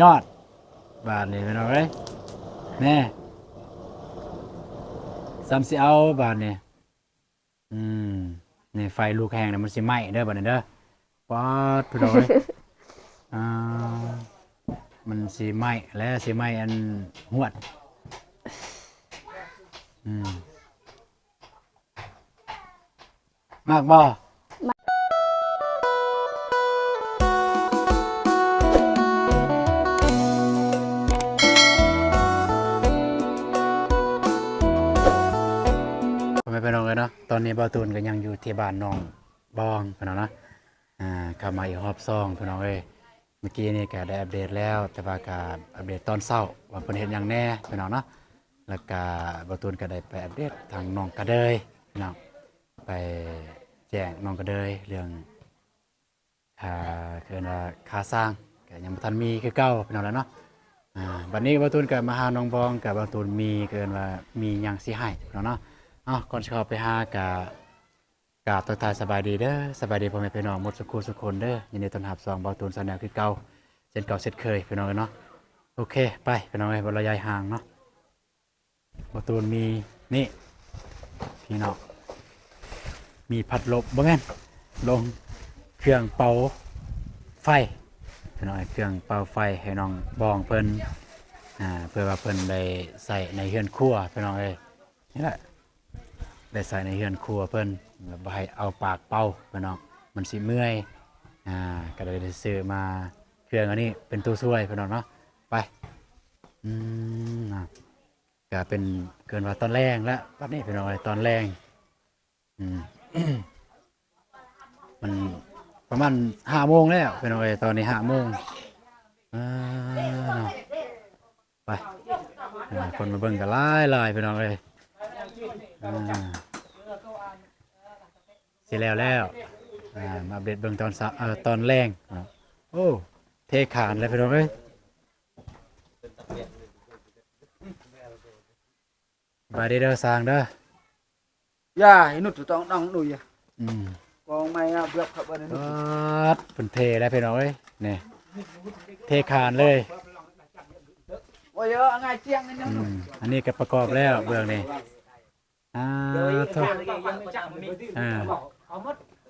ยอดบาทนี่พี่น้องเอ้ยแน่ซ้ำสิเอาบาทนี่อืมนี่ไฟลูกแห้งเนี่ยมันสิไหม้เด้อบาดนี้เด้อป๊อดพี่น้องเอ้ยอ่ามันสิไหม้และสิไหม้อันหวดอืมมากบ่ผมไม่ไปน้องเลยเนาะตอนนี้บ่าวตูนก็ยังอยู่ที่บ้านน้องบองพี่น้องเนาะเข้ามาอีกรอบซองพี่น้องเอ้ยเมื่อกี้นี่ก็ได้อัปเดตแล้วแต่ว่าก็อัปเดตตอนเช้าว่าเพิ่นเฮ็ดหยังแน่พี่น้องเนาะแล้วก็บ่าวตูนก็ได้ไปอัปเดตทางน้องกระเดยพี่น้องไปแจ้งน้องกระเดยเรื่องเกินว่าค่าสร้างก็ยังบ่ทันมีคือเก่าพี่น้องแหล้วเนาะบัดนี้บ่าวตูนก็มาหาน้องบองกับบ่าวตูนมีเกินว่ามีหยังสิให้พี่น้องเนาะก่อนสิเข้าไปหากะ กราบทักทายสบายดีเด้อสบายดีพ่อแม่พี่น้องหมดสุขุสุขคนเด้อยินดีต้อนรับ2เบาตูนสแนลคือเก่าเช่นเก่าเช่นเคยพี่น้องเนาะโอเคไปพี่น้องบ่ระยะห่างเนาะเบาตูนมีนี่พี่น้องมีพัดลมบ่แม่นลงเครื่องเป่าไฟพี่น้องเครื่องเป่าไฟให้น้องบองเพิ่นเพื่อว่าเพิ่นได้ใส่ในเรือนครัวพี่น้องเอ้ยนี่แหละได้ใส่ในเรือนครัวเพิ่นบ่ให้เอาปากเป่าพี่น้องมันสิเมื่อยก็เลยได้ซื้อมาเครื่องอันนี้เป็นตัวช่วยพี่น้องเนาะไปอืมก็เป็นเกินว่าตอนแรงแล้วปัดนี้พี่น้องเอ้ยตอนแรงอืม มันประมาณ5 โมงแล้วพี่น้องเอ้ยตอนนี้5 โมงเนาะไปคนมาเบิ่งกันหลายพี่น้องเอ้ยอ่าสิแล้วมาอัปเดตเบิ่งตอนตอนแรงโอ้เทขานเลยพี่น้องเอ้ยบายดีเด้อสร้างเด้อ Ya, ini tuh tong tong dulu ya. อืม Kong mai biak khabar ปั ini. ดเป็นเทแล้วพี่น้องเอ้ยนี่เทขานเลย Oh ya, ngai chiang ini. อันนี้ก็ประกอบแล้วเบื้องนี้โทษ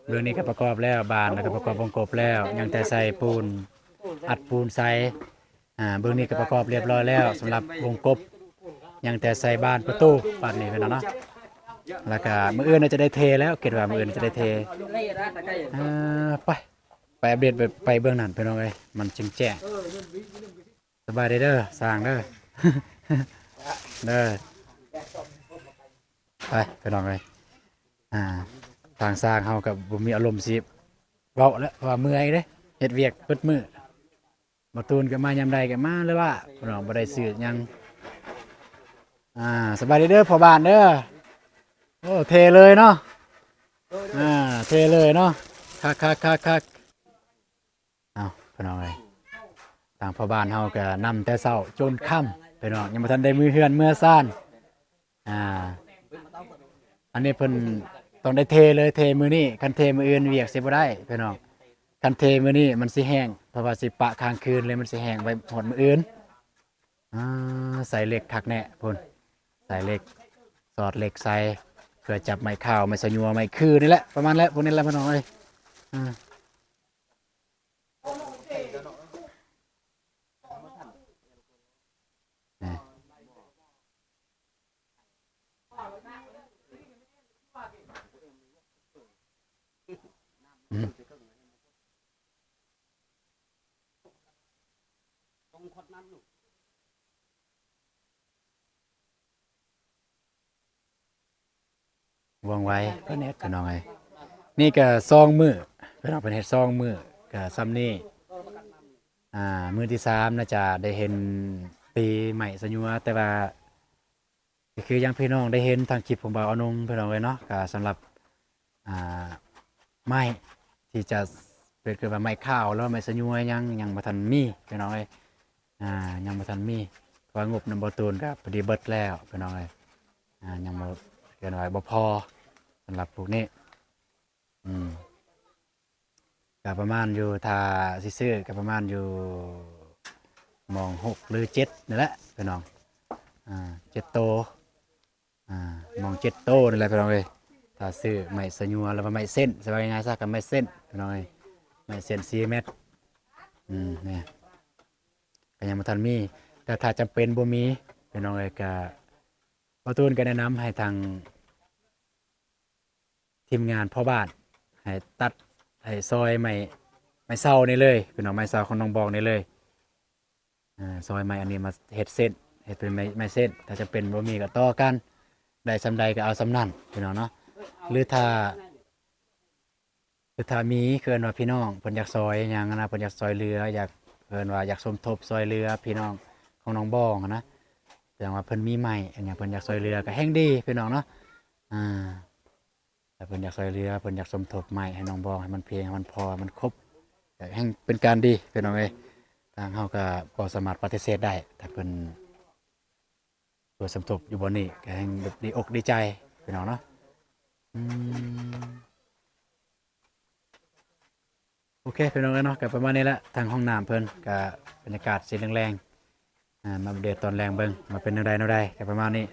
เบื้องนี้ก็ประกอบแล้วบานแล้วก็ประกอบวงกบแล้วยังแต่ใส่ปูนอัดปูนใส่เบื้องนี้ก็ประกอบเรียบร้อยแล้วสำหรับวงกบยังแต่ใส่บานประตูปานนี้พี่น้องเนาะแล้วก็มื้ออื่นน่าจะได้เทแล้วคิดว่ามื้ออื่นจะได้เทไปไปอัปเดตไปเบื้องนั้นพี่น้องเอ้ยมันจึงแจ้งสบายดีเด้อสร้างเด้อ เด้อไปพี่น้องเอ้ยทางสร้างเฮากับบ่มีอารมณ์สิเว้าแล้วว่าเมื่อยเด้เฮ็ดเวียกเบิดมื้อบ่ตูนก็มายามใดก็มาเลยว่าพี่น้องบ่ได้ซื้อหยังสบายดีเด้อพ่อบ้านเด้อโอ้เทเลยเนาะเทเลยเนาะคักเอาพี่น้องเอ้ยทางพ่อบ้านเฮาก็นำแต่เช้าจนค่ำพี่น้องยังบ่ทันได้มือเฮือนเมื่อซ่านอันนี้เพิ่นต้องได้เทเลยเทมื้อนี้คันเทมื้ออื่นเวียกสิบ่ได้พี่น้องคันเทมื้อนี้มันสิแห้งเพราะว่าสิปะค้างคืนเลยมันสิแห้งไว้หอดมื้ออื่นใส่เหล็กคักแน่พุ่นใส่เหล็กสอดเหล็กใส่เพื่อจับไม้ข้าวไม้สะยัวไม้คือนี่แหละประมาณแล้วพวกนี้แหละพี่น้องเอ้ยนี่อืมวางไว้ก็เน็ตพี่น้องเอ้ยนี่ก็ซองมือพี่น้องเป็นเฮ็ดซองมือก็ซ้ำนี่มื้อที่3น่าจะได้เห็นปีใหม่สะยัวแต่ว่าก็คือยังพี่น้องได้เห็นทางคลิปของบ่าวอนงพี่น้องเอ้ยเนาะก็สำหรับอ่าไม้ที่จะเป็นคือว่าไม้ข้าวแล้วไม้สะยัวยังบ่ทันมีพี่น้องเอ้ยยังบ่ทันมีเพราะว่างบนำบ่ตูนก็พอดีเบิดแล้วพี่น้องเอ้ยยังบ่เกินไว้บ่พอสำหรับพวกนี้ก็ประมาณอยู่ถ้าสิซื้อก็ประมาณอยู่ หมอง6หรือ7นี่แหละพี่น้อง7โตหมอง7โตนี่แหละพี่น้องเอ้ยถ้าซื้อไม้สะญัวแล้วว่าไม้เส้นสบายง่ายซะกับไม้เส้นพี่น้องเอ้ยไม้เส้น4เมตรเนี่ยก็ยังบ่ทันมีแต่ถ้าจำเป็นบ่มีพี่น้องเอ้ยก็บ่ตูนก็แนะนำให้ทางทีมงานพ่อบ้านให้ตัดให้ซอยไม้เสานี่เลยพี่น้องไม้เสาของน้องบอกนี่เลยซอยไม้อันนี้มาเฮ็ดเส้นเฮ็ดเป็นไม้เส้นถ้าจะเป็นบ่มีก็ต่อกันได้ซำใดก็เอาซำนั้นพี่น้องเนาะหรือถ้ามีเกินว่าพี่น้องเพิ่นอยากซอยหยังนะเพิ่นอยากซอยเรืออยากเพิ่นว่าอยากสมทบซอยเรือพี่น้องของน้องบองนะแสดงว่าเพิ่นมีไม้อันเนี้ยเพิ่นอยากซอยเรือก็แฮงดีพี่น้องเนาะแต่เพิ่นอยากซอยเรือเพิ่นอยากสมทบไม้ให้น้องบองให้มันเพียงให้มันพอมันครบอยากแฮงเป็นการดีพี่น้องเอ้ยทางเฮาก็บ่สามารถปฏิเสธได้ถ้าเพิ่นสมทบอยู่บ่นี้ก็แฮงแบบดีอกดีใจพี่น้องเนาะโอเคพี่น้องเนาะก็ประมาณนี้แหละทางห้องน้ำเพิ่นก็บรรยากาศสีแรงๆมาอัปเดตตอนแรงเบิ่งมาเป็นแนวใดก็ประมาณนี้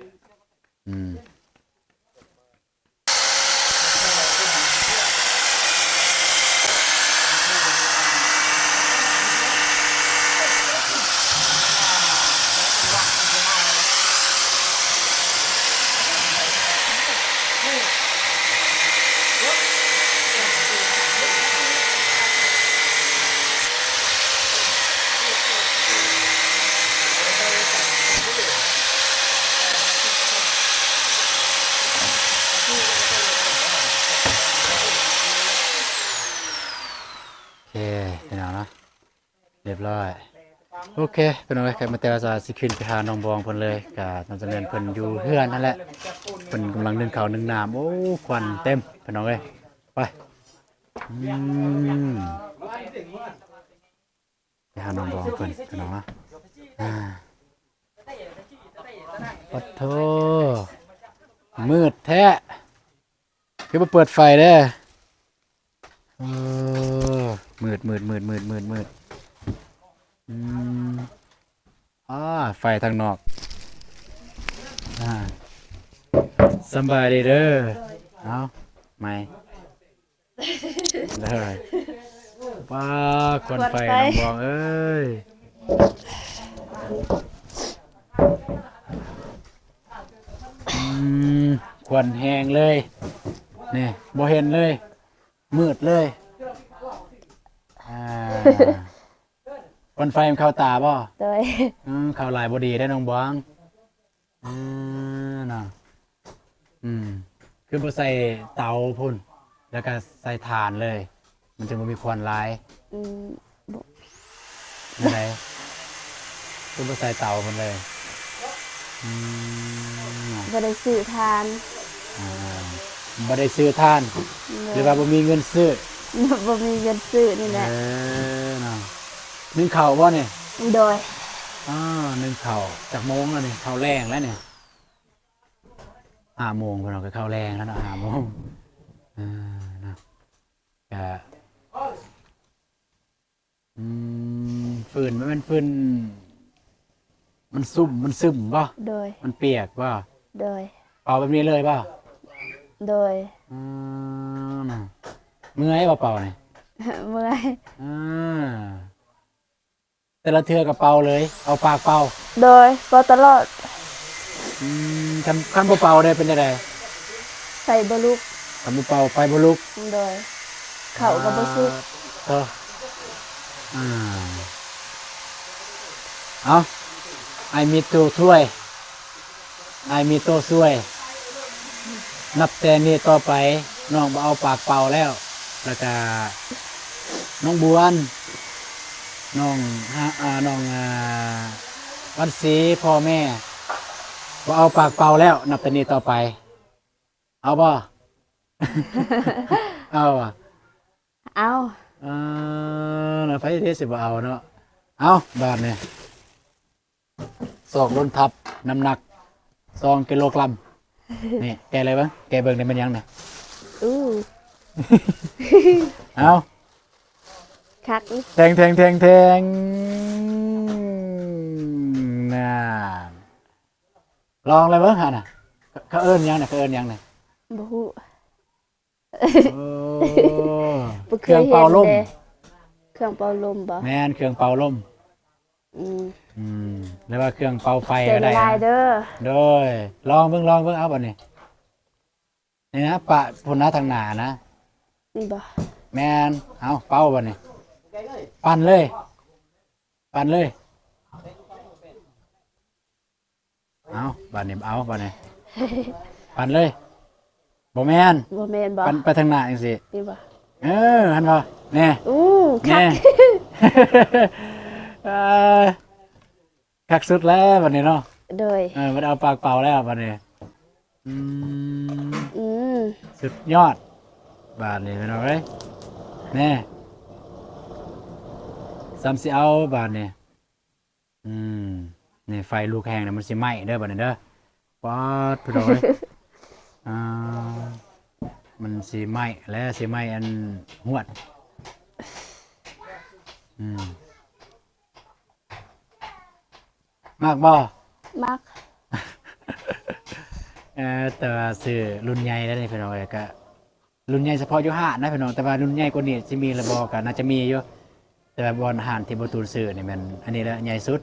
โอเคพี่น้องเนาะเรียบร้อยโอเคพี่น้องครับมาแต่ว่าสิขึ้นไปหาน้องบองเพิ่นเลยก็ตอนเจริญเพิ่นอยู่เฮือนนั่นแหละเพิ่นกำลังนึ่งข้าวนึ่งน้ำโอ้ควันเต็มพี่น้องเอ้ยไปไปหาน้องบองเพิ่นพี่น้องเนาะปัดโธมืดแท้คือมาเปิดไฟเด้อมืดไฟทางนอกสำบายดีเด้อเอาไม่เลยป้าควันไฟน้องบองเอ้ยควันแห้งเลยนี่บ่เห็นเลยมืดเลยควันไฟมันเข้าตาบ่โดยเข้าลายบ่ดีได้น้องบองน่ะคือบ่ใส่เตาพุ่นแล้วก็ใส่ถ่านเลยมันจึงบ่มีควันลายอะไรคือบ่ใส่เตาพุ่นเลยบ่ได้ซื้อทานบ่ได้ซื้อถ่านหรือว่าบ่มีเงินซื้อบ่มีเงินซื้อนี่แหละน่ะนึ่งข้าวบ่นี่โดยนึ่งข้าวจากโมงแล้วนี่ข้าวแรงแล้วนี่5 โมงพวกเราก็ข้าวแรงแล้วเนาะ5 โมงนะก็ฟืนมันฟืนมันซุ่มมันซึมป่ะโดยมันเปียกป่ะโดยเป่าแบบนี้เลยป่ะโดยเมื่อยเป่าเนี่ยเมื่อยแต่ละเทือกระเป๋าเลยเอาปากเป่าโดยเป่าตลอดขั้นเป่าได้เป็นยังไงใส่บลุกทำเป่าไปบลุกโดยเข่ากับบซุกเอาไอมีตัวช่วยไอมีตัวช่วยนับแต่นี้ต่อไปน้องเอาปากเป่าแล้วแล้วก็น้องบวนน้องวันศรีพ่อแม่เอาปากเป่าแล้วนับแต่นี้ต่อไปเอาบ่ เอาอ่ะเอานะไฟเทสสิบ่เอาเนาะเอาบาทเนี่ยศอกล้นทับน้ำหนัก2 กิโลกรัมนี่แกอะไรบ้างแกเบิ่งได้มันยังเนี่ยเอา คักนี่ แทงแทงแทงแทงน่าลองเลยเบิ่งฮะน่ะเขาเอิ้นหยังน่ะเขาเอิ้นหยังน่ะ บ่ฮู้ โอ้ บ่ เครื่องเป่าลม เด้เครื่องเป่าลมบ่ แม่นเครื่องเป่าลม อืม หรือว่าเครื่องเป่าไฟ ใจ ก็ ละ ได้ ลาย นะ เด้อ โดยลองเบิ่งเอาบัดนี้นี่นะปะพุ่นนะทางหน้านะ นี่บ่ แม่นเอาเป่าบัดนี้ปั่นเลย ปั่นเลยเอาบัดนี้เอาบัดนี้ ปั่นเลยบ่แม่น บ่แม่นบ่ ปั่นไปทางหน้าจังซี่ นี่บ่ หันบ่แน่ อู้คั แน่ ก เอ้ยคักสุดแล้วบัดนี้เนาะ โดย มันเอาปากเป่าแล้วบัดนี้อืม อืม สุดยอดบาทนี่เป็นเอาเลยแน่ซ้ำสิเอาบาทนี่นี่ไฟลูกแห้งเนี่ยมันสิไหม้เด้อบาทนี่เด้อป๊อดพี่น้องเลย อ่ามันสิไหม้และสิไหม้อันหวดมากบ่ มัก แต่ว่าซื้อรุ่นใหญ่แล้วนี่พี่น้องเลยก็รุ่นใหญ่เฉพาะอยู่ห้างนะพี่น้องแต่ว่ารุ่นใหญ่กว่านี้สิมีระบอกกันน่าจะมีอยู่แต่ว่าบอลห้างที่บ่ตูนซื้อนี่มันอันนี้แหละใหญ่สุด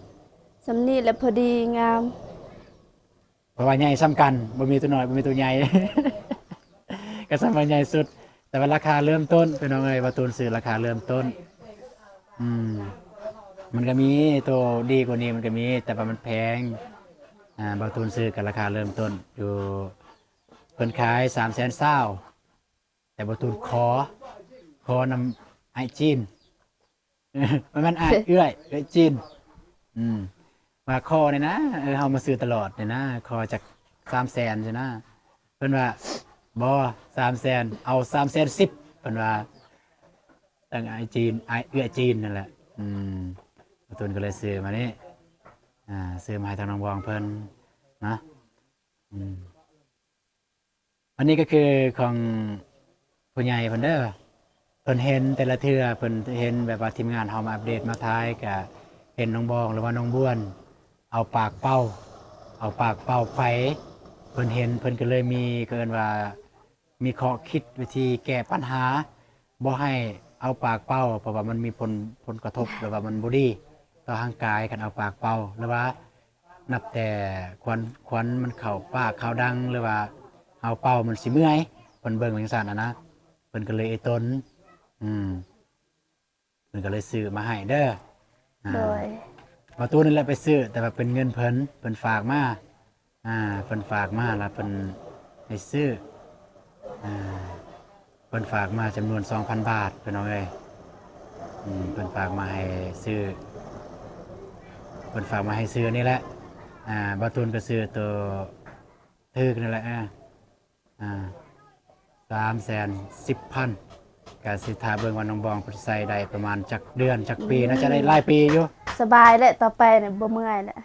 สำนี้แหละพอดีงาม เพราะว่าใหญ่ซ้ำกันบ่มีตัวน้อยบ่มีตัวใหญ่ ก็ซ้ำว่าใหญ่สุด แต่ว่าราคาเริ่มต้นพี่น้องเอ้ยบ่ตูนซื้อราคาเริ่มต้นมันก็มีตัวดีกว่านี้มันก็มีแต่ว่ามันแพงบ่ตูนซื้อกับราคาเริ่มต้นอยู่เพิ่นขาย320,000แต่บ่ตูนขอนำไอจีน มันมันเอื้อยจีนว่าคอเนี่ยนะเฮามาซื้อตลอดเนี่ยนะคอจาก300,000ใช่นะเพิ่นว่าบ่300,000เอา310,000เพิ่นว่าตั้งไอจีนไอเอื้อยจีนนั่นแหละบ่ตูนก็เลยซื้อมานี่ซื้อมาให้ทางน้องบองเพิ่นนะอันนี้ก็คือของผู้ใหญ่เพิ่นเด้อเพิ่นเห็นแต่ละเทื่อเพิ่นเห็นแบบว่าทีมงานเฮามาอัปเดตมาทายก็เห็นน้องบองหรือว่าน้องบ้วนเอาปากเป้าไฟเพิ่นเห็นเพิ่นก็เลยมีเกินว่ามีข้อคิดวิธีแก้ปัญหาบ่ให้เอาปากเป้าเพราะว่ามันมีผลกระทบหรือว่ามันบ่ดีต่อร่างกายกันเอาปากเป้าหรือว่านับแต่ควันมันเข้าปากเข้าดังหรือว่าเอาเป้ามันสิเมื่อยเพิ่นเบิ่งจังซั่นนะเพิ่นก็เลยไอ้ตนเพิ่นก็เลยซื้อมาให้เด้อ โดย ประตูนั่นแหละไปซื้อแต่ว่าเป็นเงินเพิ่นฝากมาเพิ่นฝากมาแล้วเพิ่นให้ซื้อเพิ่นฝากมาจำนวน 2,000 บาทพี่น้องเอ้ยเพิ่นฝากมาให้ซื้อเพิ่นฝากมาให้ซื้อนี่แหละบาตูนก็ซื้อตัวทึกนั่นแหละ310,000ก็สิทาเบิ่งว่าน้องบองเพิ่นใส่ได้ประมาณจักเดือนจักปีน่าจะได้หลายปีอยู่ สบายแล้วต่อไปเนี่ยบ่เมื่อยแล้ว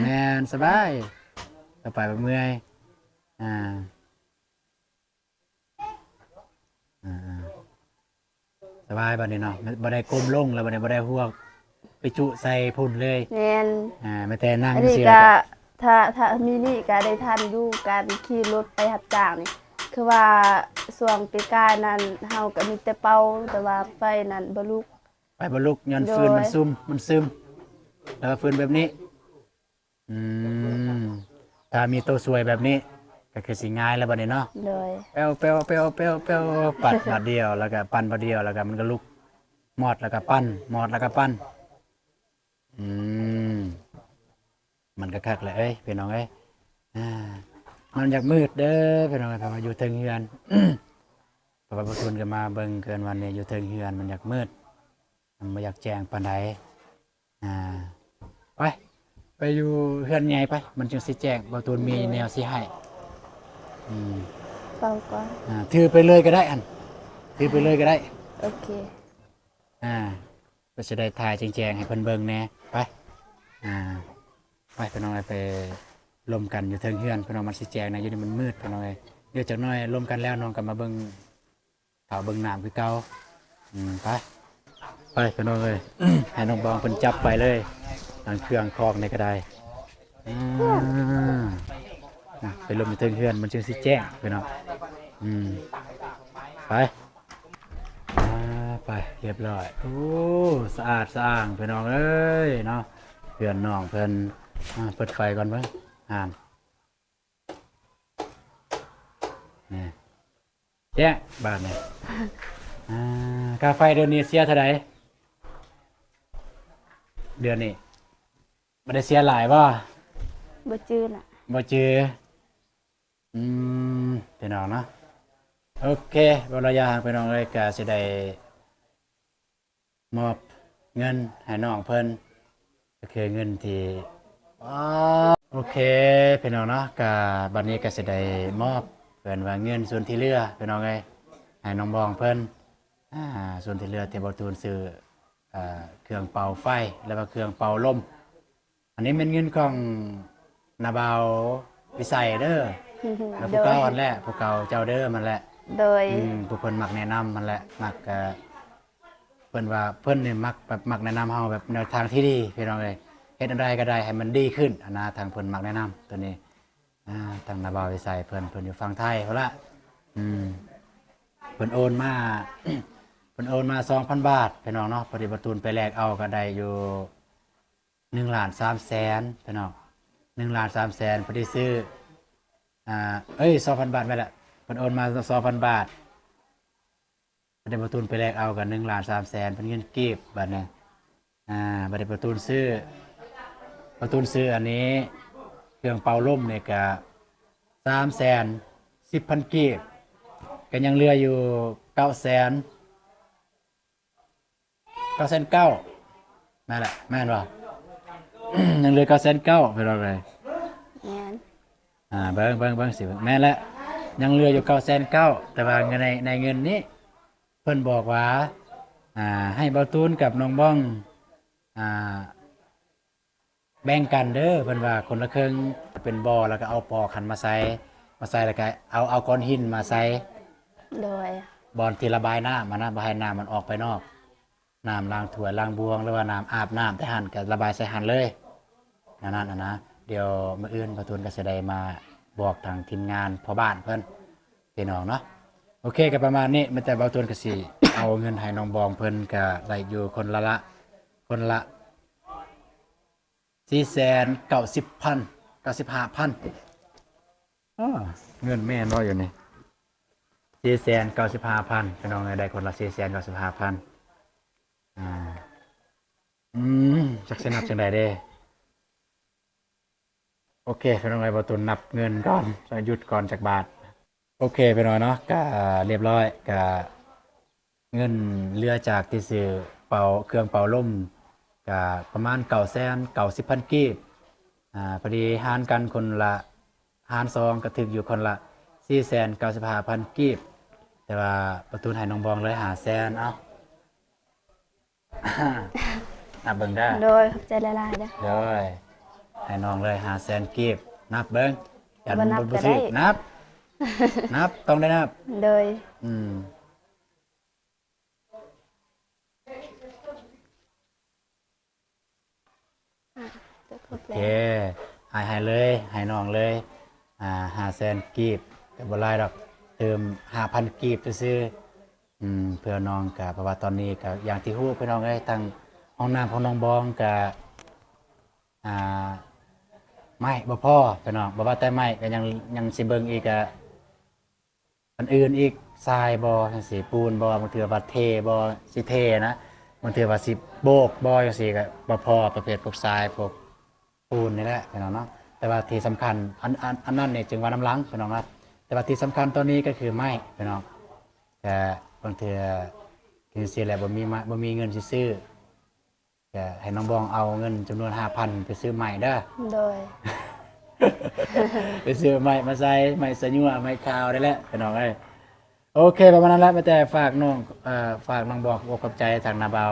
แม่นสบายต่อไปบ่เมื่อยสบายบัดนี้เนาะบ่ได้ก้มลงแล้วบัดนี้บ่ได้หัวไปจุใส่พุ่นเลย แม่น ไม่แต่นั่ง อันนี้ เสีย ก็ถ้ามีนี่ก็ได้ทันอยู่การขี่รถไปรับจ้างนี่คือว่าช่วงปีกายนั้นเฮาก็มีแต่เป่าแต่ว่าไฟนั้นบ่ลุก ไปบ่ลุกย้อนฟืน โดย มันซึมแล้วก็ฟืนแบบนี้ถ้ามีตัวสวยแบบนี้ก็คือสิง่ายแล้วบัดนี้เนาะ โดย เปวเปวเปวเปวเปวปัดบาดเดียวแล้วก็ปั่นบาดเดียวแล้วก็มันก็ลุกมอดแล้วก็ปั้นมอดแล้วก็ปั้นมันก็คักเลยพี่น้องเอ้ยมันอยากมืดเด้อพี่น้องเอ้ยเพราะว่าอยู่เทิงเฮือน เพราะว่าประทุนกันมาเบิ่งเกินวันนี้อยู่เทิงเฮือนมันอยากมืดมันบ่อยากแจ้งปานใดไปอยู่เฮือนใหญ่ไปมันจึงสิแจ้งประทุนมีแนวสิให้ เป่าก่อน ถือไปเลยก็ได้ถือไปเลยก็ได้ โอเค ก็จะได้ถ่ายแจงๆให้เพิ่นเบิ่งแหน่ไปพี่น้องไปลมกันอยู่เทิงเฮือนพี่น้องมันสิแจงนะอยู่นี่มันมืดพี่น้องเดี๋ยวจักหน่อยลมกันแล้วน้องก็มาเบิ่งข่าวเบิ่งน้ำคือเก่าไป ไปพี่น้องเอ้ย ให้น้องบองเพิ่นจับไปเลยทางเครื่องคอกในก็ได้อ่าไปลมอยู่เทิงเฮือนมันจึงสิแจ้งพี่น้องไปไปเรียบร้อยโอ้สะอาดสะอ้างพี่น้องเอ้ยเนาะเพื่อนน้องเพิ่นเปิดไฟก่อนเบิ่งนี่แจ้งบ้านนี่ค่าไฟเดือนนี้เสียเท่าไหร่เดือนนี้บ่ได้เสียหลายบ่ บ่จื้อน่ะ บ่จือพี่น้องเนาะโอเคบ่ระยะห่างพี่น้องเอ้ยก็สิได้มอบเงินให้น้องเพิ่นก็คือเงินที่โอเคพี่น้องเนาะก็บัดนี้ก็สิได้มอบเพิ่นว่าเงินส่วนที่เหลือพี่น้องเอ้ยให้น้องบองเพิ่นส่วนที่เหลือที่บ่ตูนซื้อเครื่องเป่าไฟแล้วก็เครื่องเป่าลมอันนี้เป็นเงินของนาบาววิสัยเด้อแล้วพวกเก่าอันแหละพวกเก่าเจ้าเด้อมันแหละ โดย ผู้เพิ่นมักแนะนำมันแหละมักเพิ่นว่าเพิ่นนี่มักแบบมักแนะนำเฮาแบบแนวทางที่ดีพี่น้องเอ้ยเฮ็ดอันใดก็ได้ให้มันดีขึ้นอันนะทางเพิ่นมักแนะนำตัวนี้ทางนาบาววิสัยเพิ่นอยู่ฝั่งไทยพุ่นละเพิ่นโอนมา เพิ่นโอนมา 2,000 บาทพี่น้องเนาะพอดีประตูนไปแลกเอาก็ได้อยู่1,300,000พี่น้อง1,300,000พอดีซื้อ2,000 บาทไปละเพิ่นโอนมา 2,000 บาทพอดีประตูนไปแลกเอากัน1,300,000เป็นเงินกีบบัดนี้บัดนี้ประตูนซื้ออันนี้เครื่องเป่าลมเนี่ยก็310,000กีบก็ยังเหลืออยู่900,000 9,900นั่นแหละแม่นบ่ ยังเหลือ9,900ไปเราเลย แม่น เบิ่งสิแม่นแล้วยังเหลืออยู่9,900แต่ว่าเงินในเงินนี้เพิ่นบอกว่าให้เบาตูนกับน้องบ้องแบ่งกันเด้อเพิ่นว่าคนละครึ่งเป็นบ่อแล้วก็เอาปอขันมาใส่แล้วก็เอาก้อนหินมาใส่ โดย บอนที่ระบายน้ำมันนะบ่ให้น้ำมันออกไปนอกน้ำล้างถ้วยล้างบวงหรือว่าน้ำอาบน้ำแต่หันก็ระบายใส่หันเลยนั่นนะเดี๋ยวมื้ออื่นประตูนก็จะได้มาบอกทางทีมงานพ่อบ้านเพิ่นพี่น้องเนาะโอเคก็ประมาณนี้แต่ประตูนก็สิ เอาเงินให้น้องบองเพิ่นก็ได้อยู่คนละ490,000 95,000เงินแม่น้อยอยู่นี่495,000พี่น้องได้คนละ495,000จักสินับจังไดเด้โอเคพี่น้องประตูนับเงินก่อนจะหยุดก่อนจากบาทโอเคพี่น้องเนาะก็เรียบร้อยก็เงินเหลือจากที่ซื้อเครื่องเป่าลมก็ประมาณ990,000กีบพอดีหารกันคนละหาร2ก็ถึกอยู่คนละ495,000กีบแต่ว่าประตูให้น้องบองเลย500,000เอานับเบิ่งได้ โดยขอบใจหลายๆเด้อ โดยให้น้องเลย500,000กีบนับเบิ่งอย่า บ่นับ บ่ ก็ได้ สินับ นับต้องได้นับ โดย ขอบ โอ ใจ เคให้เลยให้น้องเลย500,000กีบแต่บ่หลายดอกเติม 5,000 กีบซื่อเพื่อน้องก็เพราะว่าตอนนี้ก็อย่างที่ฮู้พี่น้องเอ้ยทั้งห้องน้ำของน้องบองก็ไม่บ่พอพี่น้องบ่ว่าแต่ไม่ก็ยังสิเบิ่งอีกอันอื่นอีกทรายบ่จังซี่ปูนบ่บางเทื่อว่าเทบ่สิเทนะบางเทื่อว่าสิโบกบ่จังซี่ก็บ่พอประเภทพวกทรายพวกปูนนี่แหละพี่น้องเนาะแต่ว่าที่สำคัญอันนั้นนี่จึงว่าน้ำล้างพี่น้องครับแต่ว่าที่สำคัญตอนนี้ก็คือไม้พี่น้องแต่บางเทื่อคือสิแหละบ่มีเงินสิซื้อก็ให้น้องบองเอาเงินจำนวน 5,000 ไปซื้อไม้เด้อ โดย ไปซื้อไม้มาใส่ไม้สะยั่วไม้คาวได้แล้วพี่น้องเอ้ยโอเคประมาณนั้นแหละแต่ฝากน้องบอกอกขอบใจทางนาเบา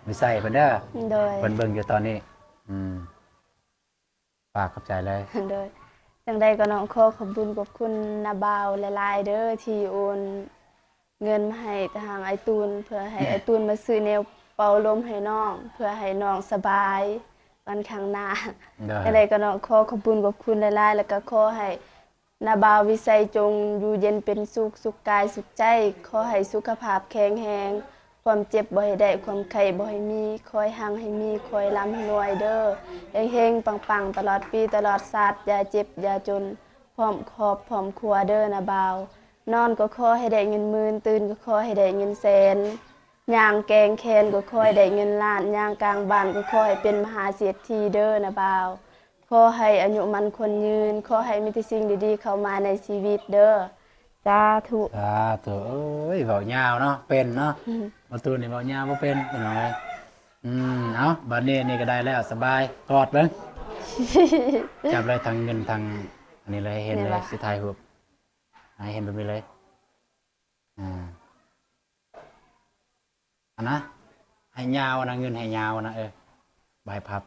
ไม่ใส่เพิ่นเด้อ โดย เพิ่นเบิ่งอยู่ตอนนี้ฝากขอบใจเลย โดยจังใดก็น้องขอขอบคุณนาบาวหลายๆเด้อที่โอน เงินมาให้ทางไอตูนเพื่อให้ไอตูนมาซื้อแนวเป่าลมให้น้อง เพื่อให้น้องสบายวันข้างหน้า ได้ อะไรก็น้องขอขอบคุณกับคุณหลายๆแล้วก็ขอให้นาบาววิสัยจงอยู่เย็นเป็นสุขสุขกายสุขใจขอให้สุขภาพแข็งแรงความเจ็บบ่ให้ได้ความไข้บ่ให้มีคอยหังให้มีคอยร่ำให้รวยเด้อเฮงๆปังๆตลอดปีตลอดชาติอย่าเจ็บอย่าจนพร้อมครอบพร้อมครัวเด้อนาบาวนอนก็ขอให้ได้เงินหมื่นตื่นก็ขอให้ได้เงินแสนย่างแกงแคนก็ขอให้ได้เงินล้านย่างกลางบ้านก็ขอให้เป็นมหาเศรษฐีเด้อนาบาวขอให้อายุมันคนยืนขอให้มีแต่สิ่งดีๆเข้ามาในชีวิตเด้อสาธุ สาธุโอ้ยเว้ายาวเนาะเป็นเนาะบ่ตูนนี่เว้ายาวบ่เป็นพี่น้องเอ้ยเอาบัดนี้นี่ก็ได้แล้วสบายกอดเบิ่ง จับเลยทางเงินทางอันนี้เลยเห็นเลยสิถ่ายรูปให้เห็นแบบนี้เลยอันนะให้ยาวนะเงินให้ยาวนะใบพับ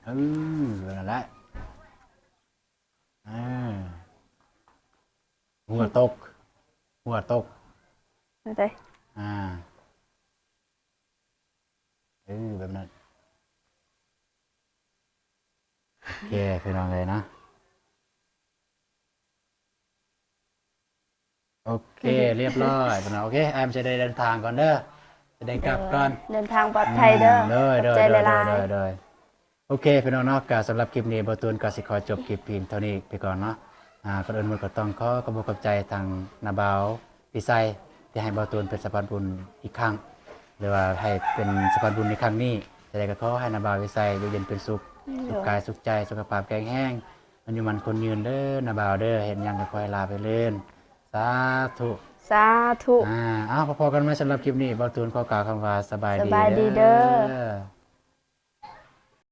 นั่นแหละหัวตกนั่นเด้แบบนั้นโอเคพี่น้องเลยนะโอเคเรียบร้อยพี่น้องโอเคแอมจะได้เดินทางก่อนเด้อจะได้กลับก่อน เดินทางปลอดภัยเด้อ เด้อ ขอบใจหลาย เด้อโอเคพี่น้องเนาะก็สำหรับคลิปนี้บ่ตูนก็สิขอจบคลิปเพียงเท่านี้ไปก่อนเนาะก่อนอื่นมันก็ต้องขอขอบคุณขอบใจทางนาบาวพี่ไซที่ให้บ่ตูนเป็นสะพานบุญอีกครั้งหรือว่าให้เป็นสะพานบุญในครั้งนี้จะได้ก็ขอให้นาบาวพี่ไซอยู่เย็นเป็นสุขสุขกายสุขใจสุขภาพแข็งแรงมันอยู่มันคนยืนเด้อนาบาวเด้อเห็นหยังก็คอยลาไปเล่นสาธุ ๆสาธุ พอๆกันไหมสำหรับคลิปนี้บ่ตูนขอกล่าวคำว่าสบายดี สบายดีเด้อ อ